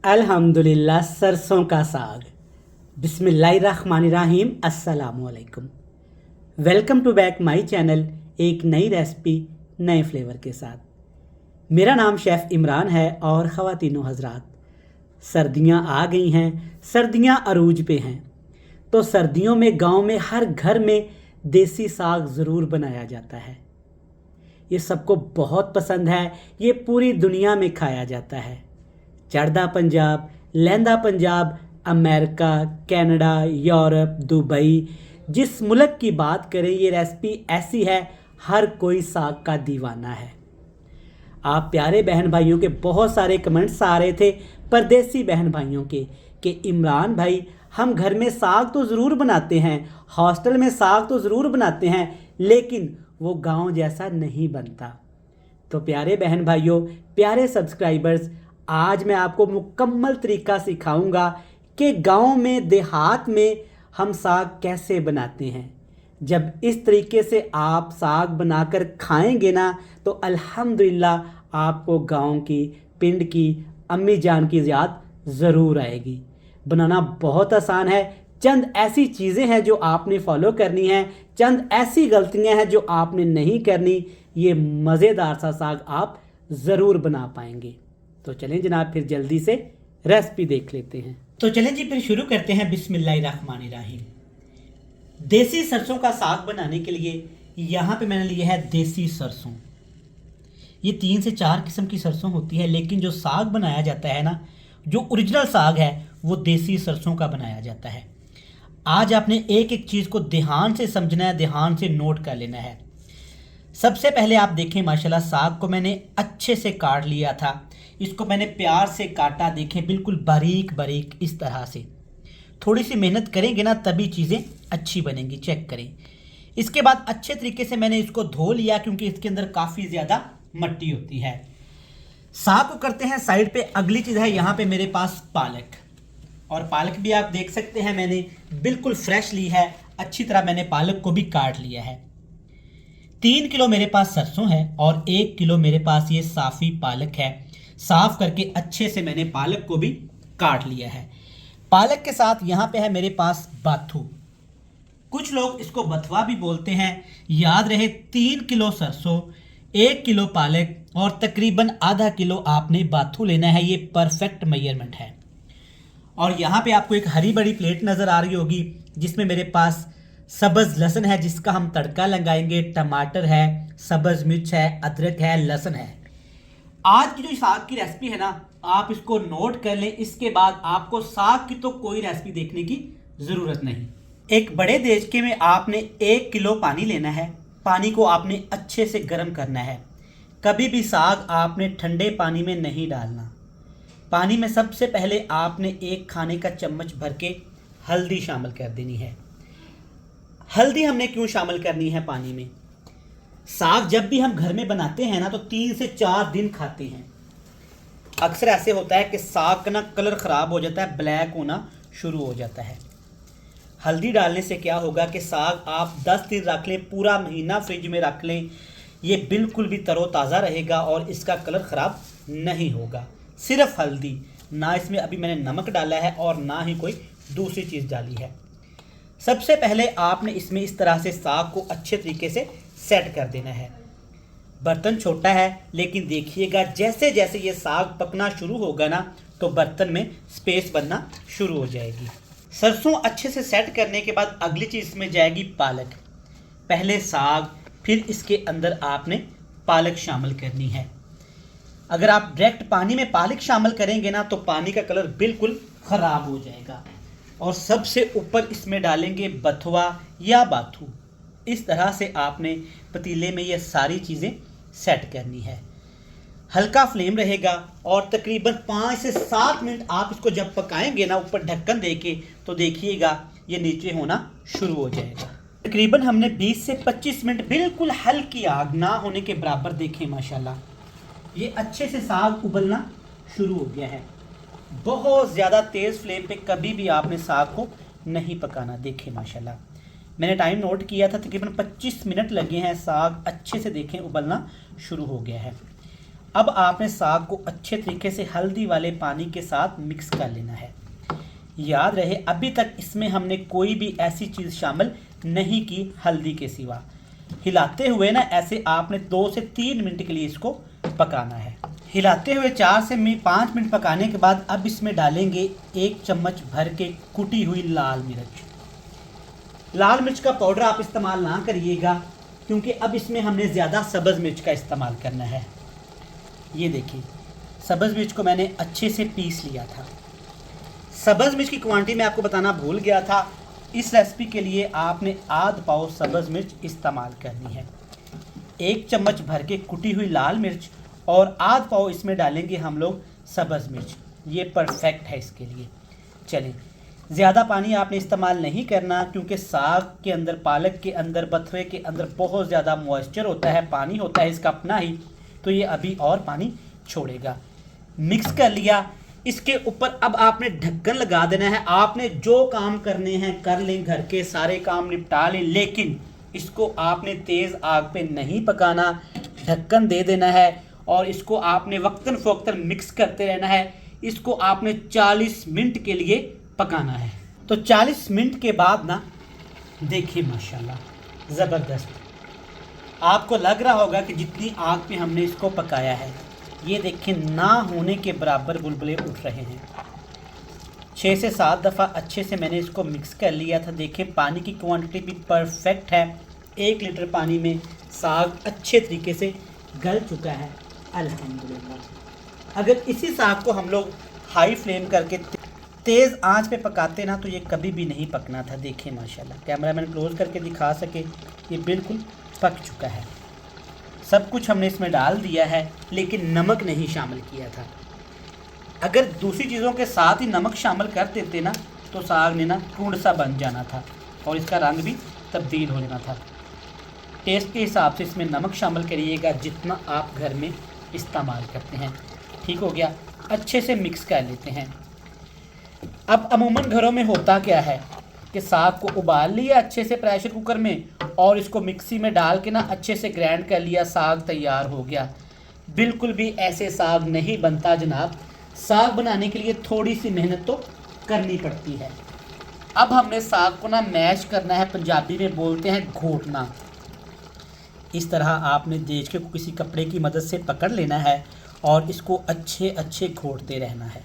अल्हम्दुलिल्लाह सरसों का साग। बिस्मिल्लाहिर्रहमानिर्रहीम। अस्सलामुअलैकुम। Welcome to back my channel. एक नई रेसिपी नए फ्लेवर के साथ। मेरा नाम शेफ़ इमरान है और ख़वातीनो हज़रात, सर्दियां आ गई हैं, सर्दियां अरूज पे हैं, तो सर्दियों में गांव में हर घर में देसी साग ज़रूर बनाया जाता है। ये सबको बहुत पसंद है, ये पूरी दुनिया में खाया जाता है। चढ़दा पंजाब, लहंदा Punjab, America, Canada, Europe, Dubai, जिस मुल्क की बात करें ये रेसिपी ऐसी है, हर कोई साग का दीवाना है। आप प्यारे बहन भाइयों के बहुत सारे कमेंट्स आ रहे थे, परदेसी बहन भाइयों के, कि इमरान भाई हम घर में साग तो ज़रूर बनाते हैं, हॉस्टल में साग तो ज़रूर बनाते हैं, लेकिन वो गांव जैसा नहीं बनता। तो प्यारे बहन भाइयों, प्यारे सब्सक्राइबर्स, आज मैं आपको मुकम्मल तरीका सिखाऊंगा कि गांव में, देहात में हम साग कैसे बनाते हैं। जब इस तरीके से आप साग बनाकर खाएंगे ना, तो अल्हम्दुलिल्लाह आपको गांव की, पिंड की, अम्मी जान की याद ज़रूर आएगी। बनाना बहुत आसान है, चंद ऐसी चीज़ें हैं जो आपने फॉलो करनी है, चंद ऐसी गलतियां हैं जो आपने नहीं करनी। ये मज़ेदार सा साग आप ज़रूर बना पाएंगे। तो चलें जनाब, फिर जल्दी से रेसिपी देख लेते हैं। तो चलें जी, फिर शुरू करते हैं। बिस्मिल्लाहिर्रहमानिर्रहीम। देसी सरसों का साग बनाने के लिए यहाँ पे मैंने लिया है देसी सरसों। ये 3 से 4 किस्म की सरसों होती है, लेकिन जो साग बनाया जाता है ना, जो ओरिजिनल साग है वो देसी सरसों का बनाया जाता है। आज आपने एक एक चीज़ को ध्यान से समझना है, ध्यान से नोट कर लेना है। सबसे पहले आप देखें, माशाल्लाह साग को मैंने अच्छे से काट लिया था। इसको मैंने प्यार से काटा, देखें बिल्कुल बारीक बारीक इस तरह से। थोड़ी सी मेहनत करेंगे ना तभी चीज़ें अच्छी बनेंगी, चेक करें। इसके बाद अच्छे तरीके से मैंने इसको धो लिया, क्योंकि इसके अंदर काफ़ी ज़्यादा मट्टी होती है। साग को करते हैं साइड पे। अगली चीज़ है यहाँ पे मेरे पास पालक, और पालक भी आप देख सकते हैं मैंने बिल्कुल फ्रेश ली है। अच्छी तरह मैंने पालक को भी काट लिया है। 3 किलो मेरे पास सरसों है और 1 किलो मेरे पास ये साफ़ी पालक है। साफ करके अच्छे से मैंने पालक को भी काट लिया है। पालक के साथ यहाँ पे है मेरे पास बाथू, कुछ लोग इसको बथवा भी बोलते हैं। याद रहे, 3 किलो सरसों, 1 किलो पालक और तकरीबन आधा किलो आपने बाथू लेना है। ये परफेक्ट मेजरमेंट है। और यहाँ पे आपको एक हरी बड़ी प्लेट नज़र आ रही होगी, जिसमें मेरे पास सब्ज़ लहसुन है जिसका हम तड़का लगाएंगे, टमाटर है, सब्ज़ मिर्च है, अदरक है, लहसुन है। आज की जो साग की रेसिपी है ना, आप इसको नोट कर लें। इसके बाद आपको साग की तो कोई रेसिपी देखने की ज़रूरत नहीं। एक बड़े देचके में आपने 1 किलो पानी लेना है। पानी को आपने अच्छे से गर्म करना है। कभी भी साग आपने ठंडे पानी में नहीं डालना। पानी में सबसे पहले आपने 1 खाने का चम्मच भर के हल्दी शामिल कर देनी है। हल्दी हमने क्यों शामिल करनी है पानी में? साग जब भी हम घर में बनाते हैं ना, तो 3 से 4 दिन खाते हैं। अक्सर ऐसे होता है कि साग का ना कलर ख़राब हो जाता है, ब्लैक होना शुरू हो जाता है। हल्दी डालने से क्या होगा कि साग आप 10 दिन रख लें, पूरा महीना फ्रिज में रख लें, ये बिल्कुल भी तरोताज़ा रहेगा और इसका कलर ख़राब नहीं होगा। सिर्फ हल्दी, ना इसमें अभी मैंने नमक डाला है और ना ही कोई दूसरी चीज़ डाली है। सबसे पहले आपने इसमें इस तरह से साग को अच्छे तरीके से सेट कर देना है। बर्तन छोटा है, लेकिन देखिएगा जैसे जैसे ये साग पकना शुरू होगा ना, तो बर्तन में स्पेस बनना शुरू हो जाएगी। सरसों अच्छे से सेट करने के बाद अगली चीज़ इसमें जाएगी पालक। पहले साग, फिर इसके अंदर आपने पालक शामिल करनी है। अगर आप डायरेक्ट पानी में पालक शामिल करेंगे ना, तो पानी का कलर बिल्कुल ख़राब हो जाएगा। और सबसे ऊपर इसमें डालेंगे बथुआ या बाथू। इस तरह से आपने पतीले में ये सारी चीज़ें सेट करनी है। हल्का फ्लेम रहेगा और तकरीबन 5 से 7 मिनट आप इसको जब पकाएंगे ना, ऊपर ढक्कन देके, तो देखिएगा ये नीचे होना शुरू हो जाएगा। तकरीबन हमने 20 से 25 मिनट बिल्कुल हल्की आग ना होने के बराबर, देखें माशाल्लाह ये अच्छे से साग उबलना शुरू हो गया है। बहुत ज़्यादा तेज़ फ्लेम पे कभी भी आपने साग को नहीं पकाना। देखें माशाल्लाह मैंने टाइम नोट किया था, तकरीबन 25 मिनट लगे हैं। साग अच्छे से देखें उबलना शुरू हो गया है। अब आपने साग को अच्छे तरीके से हल्दी वाले पानी के साथ मिक्स कर लेना है। याद रहे अभी तक इसमें हमने कोई भी ऐसी चीज़ शामिल नहीं की हल्दी के सिवा। हिलाते हुए ना ऐसे आपने 2 से 3 मिनट के लिए इसको पकाना है। हिलाते हुए 4 से 5 मिनट पकाने के बाद अब इसमें डालेंगे 1 चम्मच भर के कुटी हुई लाल मिर्च। लाल मिर्च का पाउडर आप इस्तेमाल ना करिएगा क्योंकि अब इसमें हमने ज़्यादा सब्ज़ मिर्च का इस्तेमाल करना है। ये देखिए सब्ज़ मिर्च को मैंने अच्छे से पीस लिया था। सब्ज़ मिर्च की क्वांटिटी मैं आपको बताना भूल गया था। इस रेसिपी के लिए आपने आध पाव सब्ज़ मिर्च इस्तेमाल करनी है। 1 चम्मच भर के कुटी हुई लाल मिर्च और आध पाव इसमें डालेंगे हम लोग सब्ज़ मिर्च। ये परफेक्ट है इसके लिए। चलिए ज़्यादा पानी आपने इस्तेमाल नहीं करना क्योंकि साग के अंदर, पालक के अंदर, बथुए के अंदर बहुत ज़्यादा मॉइस्चर होता है, पानी होता है इसका अपना ही, तो ये अभी और पानी छोड़ेगा। मिक्स कर लिया। इसके ऊपर अब आपने ढक्कन लगा देना है। आपने जो काम करने हैं कर लें, घर के सारे काम निपटा लें, लेकिन इसको आपने तेज़ आग पे नहीं पकाना। ढक्कन दे देना है और इसको आपने वक्तन फ़वक्तन मिक्स करते रहना है। इसको आपने 40 मिनट के लिए पकाना है। तो 40 मिनट के बाद ना देखिए माशाल्लाह ज़बरदस्त, आपको लग रहा होगा कि जितनी आग पे हमने इसको पकाया है, ये देखिए ना होने के बराबर बुलबुले उठ रहे हैं। 6 से 7 दफ़ा अच्छे से मैंने इसको मिक्स कर लिया था। देखिए पानी की क्वांटिटी भी परफेक्ट है। 1 लीटर पानी में साग अच्छे तरीके से गल चुका है अल्हम्दुलिल्लाह। अगर इसी साग को हम लोग हाई फ्लेम करके तेज़ आंच पे पकाते ना तो ये कभी भी नहीं पकना था। देखिए माशाल्लाह, कैमरामैन क्लोज करके दिखा सके, ये बिल्कुल पक चुका है। सब कुछ हमने इसमें डाल दिया है लेकिन नमक नहीं शामिल किया था। अगर दूसरी चीज़ों के साथ ही नमक शामिल कर देते ना तो साग ने ना टूंड सा बन जाना था और इसका रंग भी तब्दील हो जाना था। टेस्ट के हिसाब से इसमें नमक शामिल करिएगा जितना आप घर में इस्तेमाल करते हैं। ठीक हो गया, अच्छे से मिक्स कर लेते हैं। अब अमूमन घरों में होता क्या है कि साग को उबाल लिया अच्छे से प्रेशर कुकर में और इसको मिक्सी में डाल के ना अच्छे से ग्राइंड कर लिया, साग तैयार हो गया। बिल्कुल भी ऐसे साग नहीं बनता जनाब। साग बनाने के लिए थोड़ी सी मेहनत तो करनी पड़ती है। अब हमने साग को ना मैश करना है, पंजाबी में बोलते हैं घोटना। इस तरह आपने देचके को किसी कपड़े की मदद से पकड़ लेना है और इसको अच्छे अच्छे घोटते रहना है।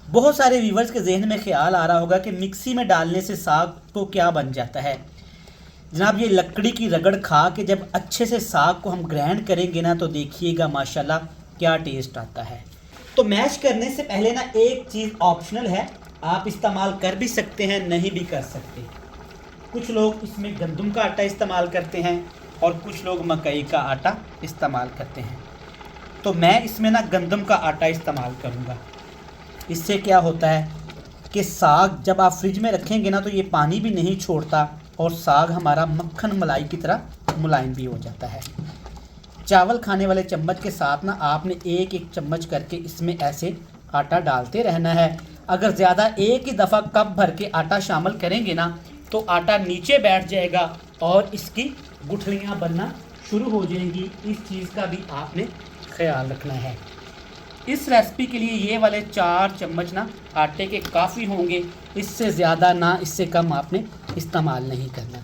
बहुत सारे व्यूवर्स के जहन में ख्याल आ रहा होगा कि मिक्सी में डालने से साग तो क्या बन जाता है। जनाब ये लकड़ी की रगड़ खा के जब अच्छे से साग को हम ग्राइंड करेंगे ना तो देखिएगा माशाल्लाह क्या टेस्ट आता है। तो मैश करने से पहले ना एक चीज़ ऑप्शनल है, आप इस्तेमाल कर भी सकते हैं, नहीं भी कर सकते। कुछ लोग इसमें गंदम का आटा इस्तेमाल करते हैं और कुछ लोग मकई का आटा इस्तेमाल करते हैं। तो मैं इसमें ना गंदम का आटा इस्तेमाल करूँगा। इससे क्या होता है कि साग जब आप फ्रिज में रखेंगे ना तो ये पानी भी नहीं छोड़ता और साग हमारा मक्खन मलाई की तरह मुलायम भी हो जाता है। चावल खाने वाले चम्मच के साथ ना आपने एक एक चम्मच करके इसमें ऐसे आटा डालते रहना है। अगर ज़्यादा एक ही दफ़ा कप भर के आटा शामिल करेंगे ना तो आटा नीचे बैठ जाएगा और इसकी गुठलियाँ बनना शुरू हो जाएंगी। इस चीज़ का भी आपने ख्याल रखना है। इस रेसिपी के लिए ये वाले 4 चम्मच ना आटे के काफ़ी होंगे, इससे ज़्यादा ना इससे कम आपने इस्तेमाल नहीं करना।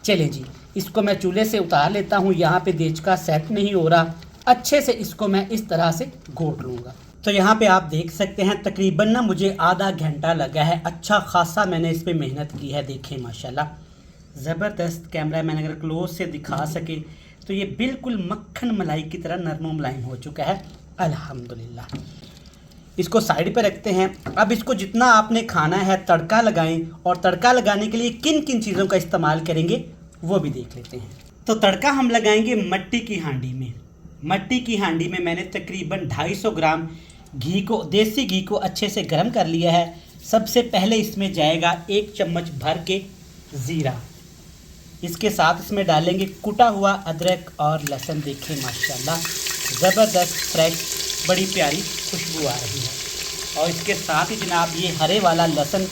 चले जी, इसको मैं चूल्हे से उतार लेता हूँ। यहाँ पे देचका सेट नहीं हो रहा, अच्छे से इसको मैं इस तरह से घोट लूँगा। तो यहाँ पे आप देख सकते हैं तकरीबन ना मुझे आधा घंटा लगा है। अच्छा खासा मैंने इस पर मेहनत की है। देखें माशाल्लाह ज़बरदस्त। कैमरा मैन अगर क्लोज से दिखा सके तो ये बिल्कुल मक्खन मलाई की तरह नरम मुलायम हो चुका है अल्हम्दुलिल्लाह। इसको साइड पे रखते हैं। अब इसको जितना आपने खाना है तड़का लगाएं और तड़का लगाने के लिए किन किन चीज़ों का इस्तेमाल करेंगे वो भी देख लेते हैं। तो तड़का हम लगाएंगे मट्टी की हांडी में। मट्टी की हांडी में मैंने तकरीबन 250 ग्राम घी को, देसी घी को अच्छे से गर्म कर लिया है। सबसे पहले इसमें जाएगा 1 चम्मच भर के ज़ीरा। इसके साथ इसमें डालेंगे कुटा हुआ अदरक और लहसुन। देखें माशाल्लाह ज़बरदस्त फ्रेश बड़ी प्यारी खुशबू आ रही है। और इसके साथ ही जनाब ये हरे वाला लहसुन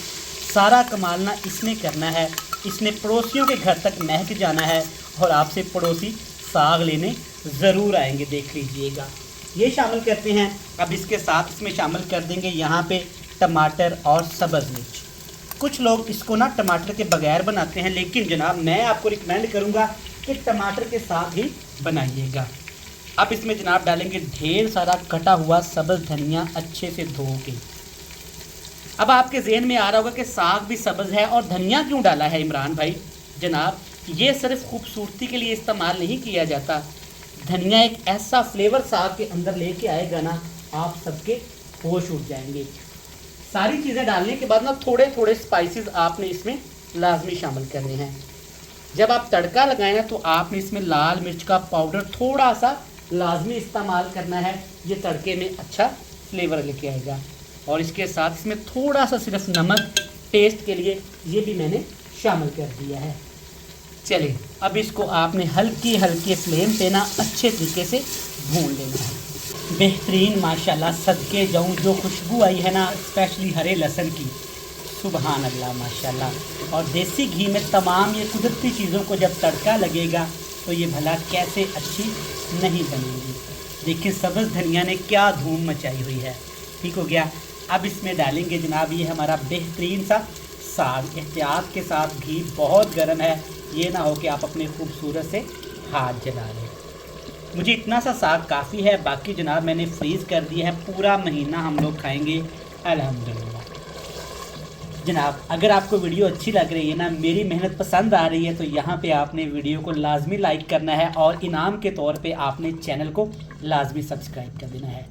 सारा कमाल ना इसने करना है। इसने पड़ोसियों के घर तक महक जाना है और आपसे पड़ोसी साग लेने ज़रूर आएंगे। देख लीजिएगा ये शामिल करते हैं। अब इसके साथ इसमें शामिल कर देंगे यहाँ पे टमाटर और सब्ज़ मिर्च। कुछ लोग इसको ना टमाटर के बगैर बनाते हैं, लेकिन जनाब मैं आपको रिकमेंड करूँगा कि टमाटर के साथ ही बनाइएगा। अब इसमें जनाब डालेंगे ढेर सारा कटा हुआ सब्ज़ धनिया अच्छे से धो के। अब आपके जहन में आ रहा होगा कि साग भी सब्ज़ है और धनिया क्यों डाला है इमरान भाई। जनाब ये सिर्फ खूबसूरती के लिए इस्तेमाल नहीं किया जाता। धनिया एक ऐसा फ्लेवर साग के अंदर लेके आएगा ना, आप सबके होश उड़ जाएंगे। सारी चीज़ें डालने के बाद ना थोड़े थोड़े स्पाइसेस आपने इसमें लाजमी शामिल करने हैं। जब आप तड़का लगाएं ना तो आपने इसमें लाल मिर्च का पाउडर थोड़ा सा लाजमी इस्तेमाल करना है। ये तड़के में अच्छा फ्लेवर लेके आएगा। और इसके साथ इसमें थोड़ा सा सिर्फ नमक टेस्ट के लिए ये भी मैंने शामिल कर दिया है। चलिए अब इसको आपने हल्की हल्की फ्लेम पे ना अच्छे तरीके से भून लेना है। बेहतरीन माशाल्लाह, सदके जाऊँ जो खुशबू आई है ना, स्पेशली हरे लहसुन की, सुबहान अल्लाह माशाल्लाह। और देसी घी में तमाम ये कुदरती चीज़ों को जब तड़का लगेगा तो ये भला कैसे अच्छी नहीं बनेगी। देखिए सब्ज़ धनिया ने क्या धूम मचाई हुई है। ठीक हो गया। अब इसमें डालेंगे जनाब ये हमारा बेहतरीन सा साग। एहतियात के साथ, घी बहुत गर्म है, ये ना हो कि आप अपने खूबसूरत से हाथ जला लें। मुझे इतना सा साग काफ़ी है, बाकी जनाब मैंने फ्रीज़ कर दिया है। पूरा महीना हम लोग खाएंगे अल्हम्दुलिल्लाह। जनाब अगर आपको वीडियो अच्छी लग रही है ना, मेरी मेहनत पसंद आ रही है, तो यहाँ पे आपने वीडियो को लाजमी लाइक करना है और इनाम के तौर पे आपने चैनल को लाजमी सब्सक्राइब कर देना है।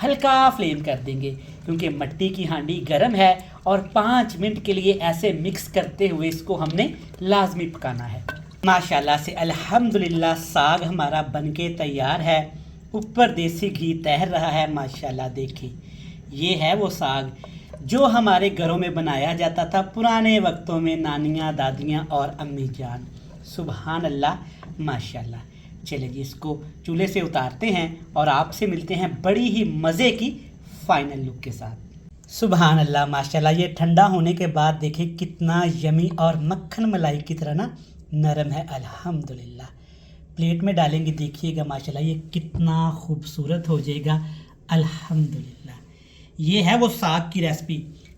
हल्का फ्लेम कर देंगे क्योंकि मिट्टी की हांडी गर्म है और 5 मिनट के लिए ऐसे मिक्स करते हुए इसको हमने लाजमी पकाना है। माशाल्लाह से अल्हम्दुलिल्लाह साग हमारा बनके तैयार है। ऊपर देसी घी तैर रहा है माशाल्लाह। देखिए ये है वो साग जो हमारे घरों में बनाया जाता था पुराने वक्तों में, नानियाँ दादियाँ और अम्मी जान। सुबहान अल्लाह माशाल्लाह। चलिए जी इसको चूल्हे से उतारते हैं और आपसे मिलते हैं बड़ी ही मज़े की फाइनल लुक के साथ। सुबहान अल्लाह माशाल्लाह। ये ठंडा होने के बाद देखिए कितना यमी और मक्खन मलाई की तरह ना नरम है अल्हम्दुलिल्लाह। प्लेट में डालेंगे देखिएगा माशाल्लाह ये कितना खूबसूरत हो जाएगा अल्हम्दुलिल्लाह। ये है वो साग की रेसिपी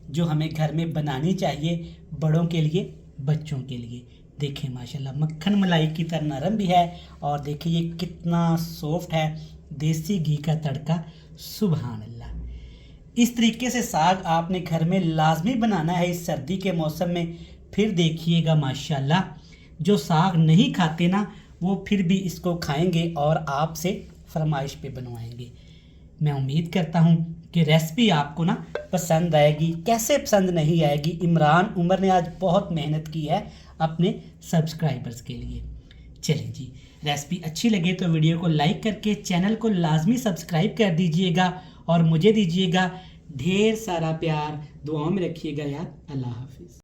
जो हमें घर में बनानी चाहिए, बड़ों के लिए बच्चों के लिए। देखें माशाल्लाह मक्खन मलाई की तरह नरम भी है और देखिए ये कितना सॉफ्ट है, देसी घी का तड़का। सुबहान अल्लाह। इस तरीके से साग आपने घर में लाजमी बनाना है इस सर्दी के मौसम में। फिर देखिएगा माशाल्लाह जो साग नहीं खाते ना वो फिर भी इसको खाएंगे और आपसे फरमाइश पे बनवाएंगे। मैं उम्मीद करता हूँ कि रेसिपी आपको ना पसंद आएगी। कैसे पसंद नहीं आएगी। इमरान उमर ने आज बहुत मेहनत की है अपने सब्सक्राइबर्स के लिए। चलिए जी रेसिपी अच्छी लगे तो वीडियो को लाइक करके चैनल को लाजमी सब्सक्राइब कर दीजिएगा और मुझे दीजिएगा ढेर सारा प्यार। दुआओं में रखिएगा यार। अल्लाह हाफिज़।